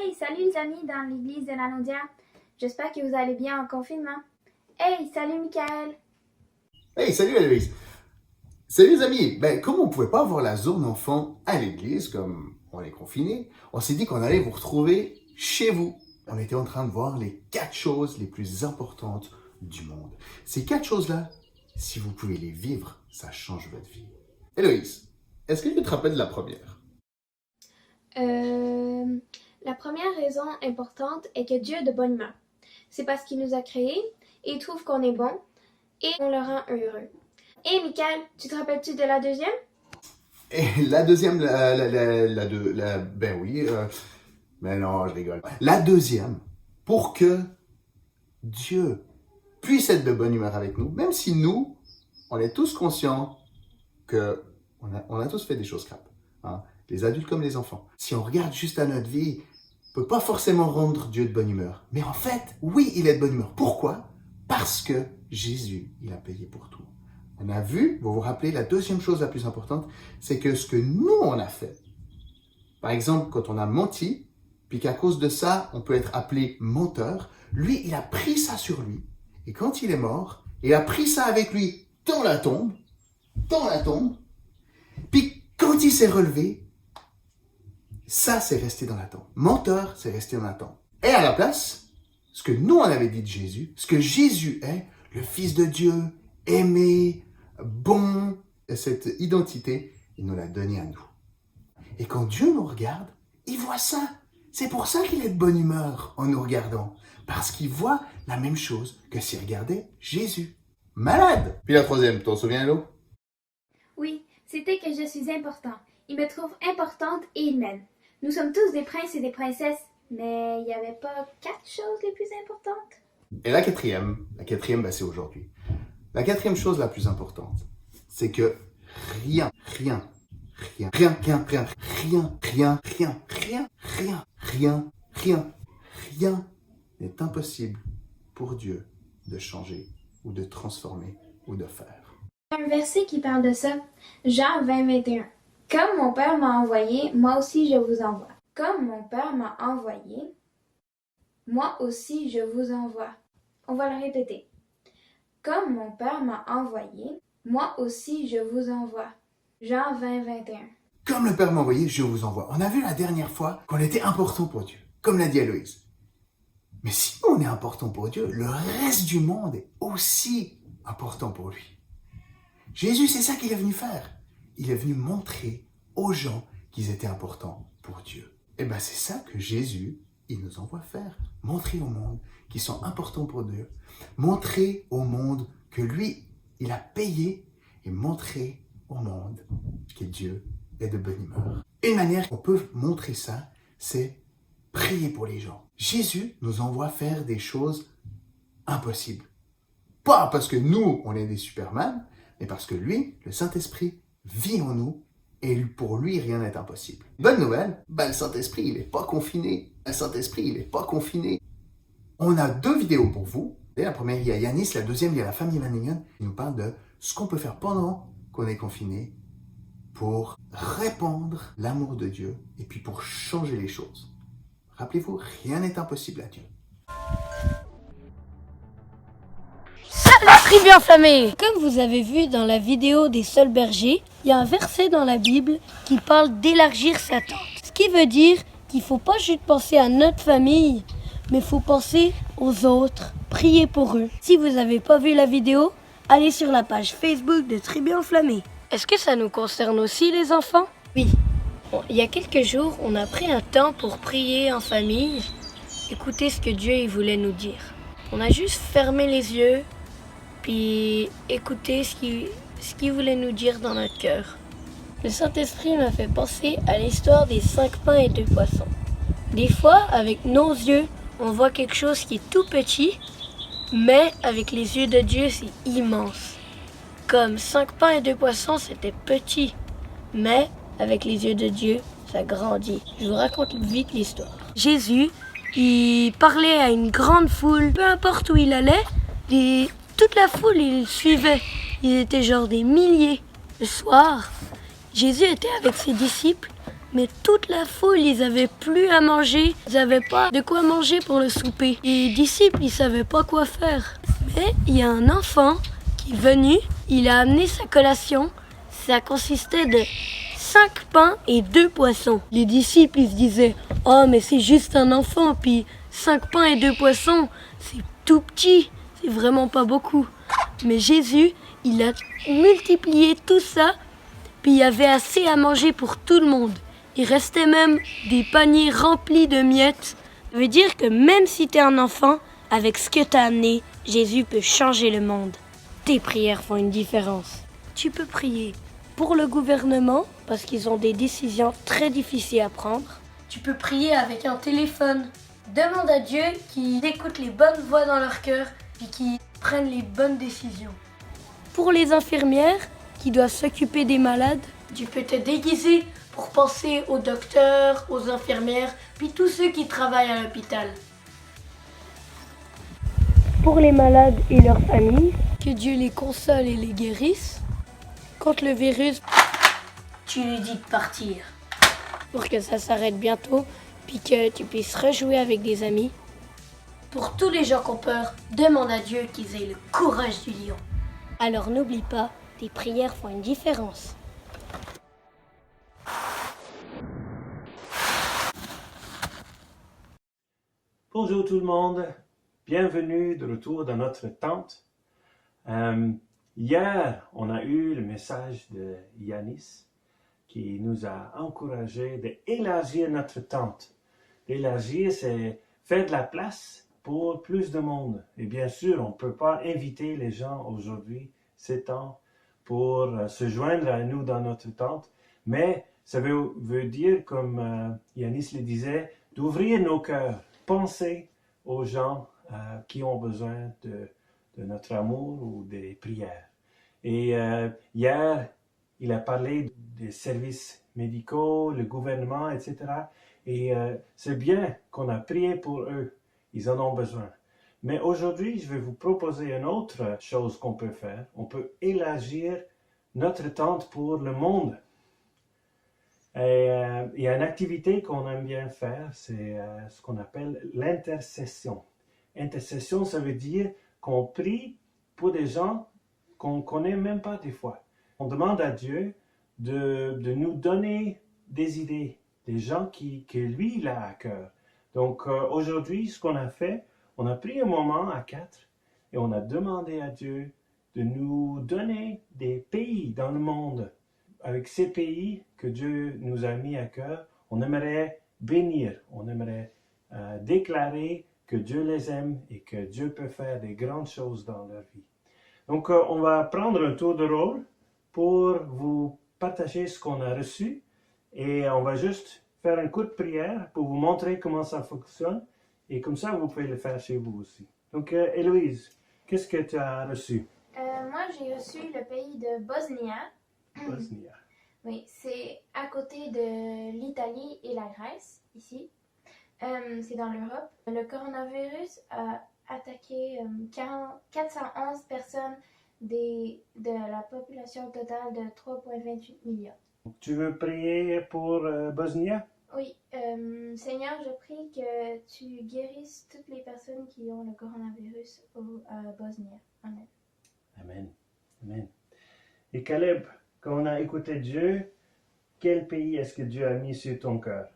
Hey, salut les amis dans l'église de Lanaudière. J'espère que vous allez bien en confinement. Hey, salut Michael. Hey, salut Aloïs! Salut les amis! Comme on ne pouvait pas avoir la zone enfant à l'église, comme on est confiné, on s'est dit qu'on allait vous retrouver chez vous. On était en train de voir les 4 choses les plus importantes du monde. Ces 4 choses-là, si vous pouvez les vivre, ça change votre vie. Héloïse, est-ce que tu te rappelles de la première? La première raison importante est que Dieu est de bonne humeur. C'est parce qu'il nous a créés et il trouve qu'on est bon et on le rend heureux. Hey Michael, tu te rappelles-tu de la deuxième? Et la deuxième, ben oui, mais non, je rigole. La deuxième, pour que Dieu puisse être de bonne humeur avec nous, même si nous, on est tous conscients que on a tous fait des choses crapes, hein, les adultes comme les enfants. Si on regarde juste à notre vie, on peut pas forcément rendre Dieu de bonne humeur. Mais en fait, oui, il est de bonne humeur. Pourquoi? Parce que Jésus, il a payé pour tout. On a vu, vous vous rappelez, la deuxième chose la plus importante, c'est que ce que nous, on a fait, par exemple, quand on a menti, puis qu'à cause de ça, on peut être appelé menteur, lui, il a pris ça sur lui. Et quand il est mort, il a pris ça avec lui dans la tombe, puis quand il s'est relevé, ça, c'est resté dans la tombe. Menteur, c'est resté dans la tombe. Et à la place, ce que nous, on avait dit de Jésus, ce que Jésus est, le Fils de Dieu, aimé, bon, cette identité, il nous l'a donnée à nous. Et quand Dieu nous regarde, il voit ça. C'est pour ça qu'il est de bonne humeur en nous regardant. Parce qu'il voit la même chose que s'il regardait Jésus. Malade! Puis la troisième, t'en souviens, Hello? Oui, c'était que je suis important. Il me trouve importante et il m'aime. Nous sommes tous des princes et des princesses, mais il n'y avait pas 4 choses les plus importantes? Et la quatrième, c'est aujourd'hui. La quatrième chose la plus importante, c'est que rien n'est impossible pour Dieu de changer ou de transformer ou de faire. Un verset qui parle de ça, Jean 20, 21. Comme mon Père m'a envoyé, moi aussi je vous envoie. Comme mon Père m'a envoyé, moi aussi je vous envoie. On va le répéter. Comme mon Père m'a envoyé, moi aussi je vous envoie. Jean 20, 21. Comme le Père m'a envoyé, je vous envoie. On a vu la dernière fois qu'on était important pour Dieu, comme l'a dit Héloïse. Mais si on est important pour Dieu, le reste du monde est aussi important pour lui. Jésus, c'est ça qu'il est venu faire. Il est venu montrer aux gens qu'ils étaient importants pour Dieu. Et bien c'est ça que Jésus, il nous envoie faire. Montrer au monde qu'ils sont importants pour Dieu. Montrer au monde que lui, il a payé et montrer au monde que Dieu est de bonne humeur. Une manière qu'on peut montrer ça, c'est prier pour les gens. Jésus nous envoie faire des choses impossibles. Pas parce que nous, on est des Superman, mais parce que lui, le Saint-Esprit, vit en nous et pour lui, rien n'est impossible. Bonne nouvelle, le Saint-Esprit, il n'est pas confiné. Le Saint-Esprit, il n'est pas confiné. On a 2 vidéos pour vous. La première, il y a Yanis, la deuxième, il y a la famille Lanningen. Il nous parle de ce qu'on peut faire pendant qu'on est confiné pour répandre l'amour de Dieu et puis pour changer les choses. Rappelez-vous, rien n'est impossible à Dieu. Tribu enflammée. Comme vous avez vu dans la vidéo des seuls bergers, il y a un verset dans la Bible qui parle d'élargir sa tente. Ce qui veut dire qu'il ne faut pas juste penser à notre famille, mais il faut penser aux autres, prier pour eux. Si vous n'avez pas vu la vidéo, allez sur la page Facebook de Tribu enflammée. Est-ce que ça nous concerne aussi les enfants? Oui. Bon, il y a quelques jours, on a pris un temps pour prier en famille, écouter ce que Dieu il voulait nous dire. On a juste fermé les yeux, puis écouter ce qu'il voulait nous dire dans notre cœur. Le Saint-Esprit m'a fait penser à l'histoire des 5 pains et 2 poissons. Des fois, avec nos yeux, on voit quelque chose qui est tout petit, mais avec les yeux de Dieu, c'est immense. Comme 5 pains et 2 poissons, c'était petit, mais avec les yeux de Dieu, ça grandit. Je vous raconte vite l'histoire. Jésus, il parlait à une grande foule, peu importe où il allait, toute la foule, il le suivait. Ils étaient genre des milliers. Le soir, Jésus était avec ses disciples, Mais toute la foule, ils avaient plus à manger. Ils n'avaient pas de quoi manger pour le souper. Et les disciples, ils savaient pas quoi faire. Mais il y a un enfant qui est venu, il a amené sa collation. Ça consistait de 5 pains et 2 poissons. Les disciples, ils se disaient, oh mais c'est juste un enfant, puis 5 pains et 2 poissons, c'est tout petit, c'est vraiment pas beaucoup. Mais Jésus, il a multiplié tout ça, puis il y avait assez à manger pour tout le monde. Il restait même des paniers remplis de miettes. Ça veut dire que même si t'es un enfant, avec ce que t'as amené, Jésus peut changer le monde. Tes prières font une différence. Tu peux prier pour le gouvernement, parce qu'ils ont des décisions très difficiles à prendre. Tu peux prier avec un téléphone. Demande à Dieu qu'il écoute les bonnes voix dans leur cœur, puis qu'il prenne les bonnes décisions. Pour les infirmières qui doivent s'occuper des malades, tu peux te déguiser pour penser aux docteurs, aux infirmières, puis tous ceux qui travaillent à l'hôpital. Pour les malades et leurs familles, que Dieu les console et les guérisse. Contre le virus, tu lui dis de partir pour que ça s'arrête bientôt, puis que tu puisses rejouer avec des amis. Pour tous les gens qui ont peur, demande à Dieu qu'ils aient le courage du lion. Alors n'oublie pas, tes prières font une différence. Bonjour tout le monde, bienvenue de retour dans notre tente. Hier, on a eu le message de Yanis qui nous a encouragé d'élargir notre tente. D'élargir, c'est faire de la place pour plus de monde. Et bien sûr, on ne peut pas inviter les gens aujourd'hui, ces temps, pour se joindre à nous dans notre tente, mais ça veut dire, comme Yanis le disait, d'ouvrir nos cœurs, penser aux gens qui ont besoin de notre amour ou des prières. Et hier, il a parlé des services médicaux, le gouvernement, etc. Et c'est bien qu'on a prié pour eux. Ils en ont besoin. Mais aujourd'hui, je vais vous proposer une autre chose qu'on peut faire. On peut élargir notre tente pour le monde. Et il y a une activité qu'on aime bien faire, c'est ce qu'on appelle l'intercession. Intercession, ça veut dire qu'on prie pour des gens qu'on ne connaît même pas des fois. On demande à Dieu de nous donner des idées, des gens que lui, il a à cœur. Donc aujourd'hui, ce qu'on a fait, on a pris un moment à 4 et on a demandé à Dieu de nous donner des pays dans le monde. Avec ces pays que Dieu nous a mis à cœur, on aimerait bénir, on aimerait déclarer que Dieu les aime et que Dieu peut faire des grandes choses dans leur vie. Donc, on va prendre un tour de rôle pour vous partager ce qu'on a reçu et on va juste faire un coup de prière pour vous montrer comment ça fonctionne et comme ça, vous pouvez le faire chez vous aussi. Donc, Héloïse, qu'est-ce que tu as reçu? Moi, j'ai reçu le pays de Bosnie. Bosnie. Oui, c'est à côté de l'Italie et la Grèce, ici. C'est dans l'Europe. Le coronavirus a attaqué 411 personnes de la population totale de 3,28 millions. Tu veux prier pour Bosnie? Oui, Seigneur, je prie que tu guérisses toutes les personnes qui ont le coronavirus à Bosnie. Amen. Amen. Amen. Et Caleb, quand on a écouté Dieu, quel pays est-ce que Dieu a mis sur ton cœur?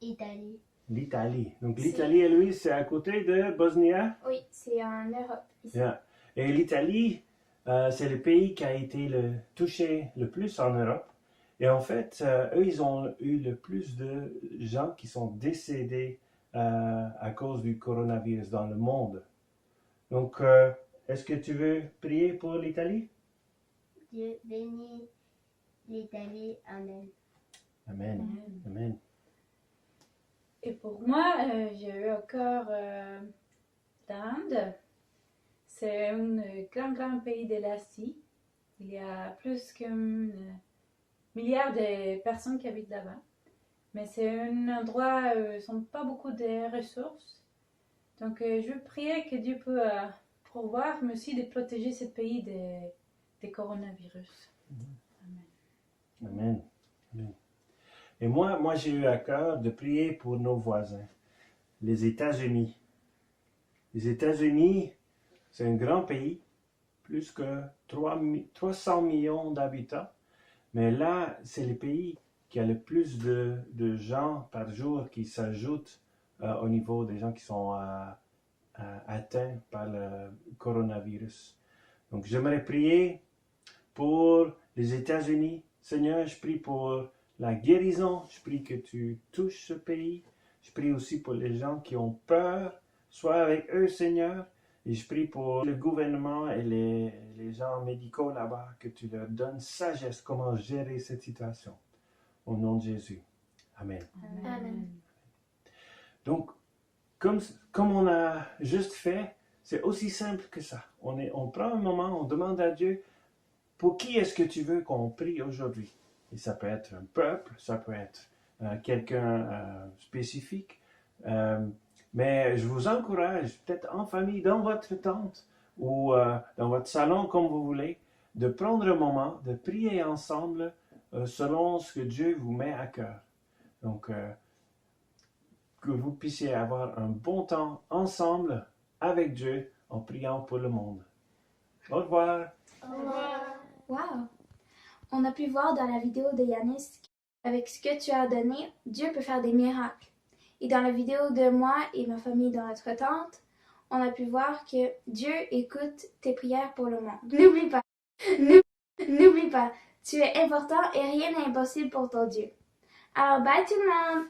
Italie. L'Italie. Donc l'Italie, et lui, c'est à côté de Bosnie? Oui, c'est en Europe, ici. Yeah. Et l'Italie, c'est le pays qui a été touché le plus en Europe. Et en fait, eux, ils ont eu le plus de gens qui sont décédés à cause du coronavirus dans le monde. Donc, est-ce que tu veux prier pour l'Italie? Dieu bénit l'Italie. Amen. Amen. Amen. Et pour moi, j'ai eu encore l'Inde. C'est un grand pays de l'Asie. Il y a plus qu'un milliard de personnes qui habitent là-bas. Mais c'est un endroit où ils n'ont pas beaucoup de ressources. Donc, je prie que Dieu peut pourvoir, mais aussi de protéger ce pays des coronavirus. Amen. Amen. Et moi j'ai eu à cœur de prier pour nos voisins, les États-Unis. Les États-Unis, c'est un grand pays, plus que 300 millions d'habitants. Mais là, c'est le pays qui a le plus de gens par jour qui s'ajoutent au niveau des gens qui sont atteints par le coronavirus. Donc, j'aimerais prier pour les États-Unis. Seigneur, je prie pour la guérison. Je prie que tu touches ce pays. Je prie aussi pour les gens qui ont peur. Sois avec eux, Seigneur. Et je prie pour le gouvernement et les gens médicaux là-bas, que tu leur donnes sagesse comment gérer cette situation. Au nom de Jésus. Amen. Amen. Donc, comme on a juste fait, c'est aussi simple que ça. On prend un moment, on demande à Dieu, pour qui est-ce que tu veux qu'on prie aujourd'hui? Et ça peut être un peuple, ça peut être quelqu'un spécifique. Mais je vous encourage, peut-être en famille, dans votre tente ou dans votre salon, comme vous voulez, de prendre un moment, de prier ensemble selon ce que Dieu vous met à cœur. Donc, que vous puissiez avoir un bon temps ensemble avec Dieu en priant pour le monde. Au revoir. Au revoir. Wow! On a pu voir dans la vidéo de Yanis qu'avec ce que tu as donné, Dieu peut faire des miracles. Et dans la vidéo de moi et ma famille dans notre tente, on a pu voir que Dieu écoute tes prières pour le monde. N'oublie pas, tu es important et rien n'est impossible pour ton Dieu. Alors, bye tout le monde!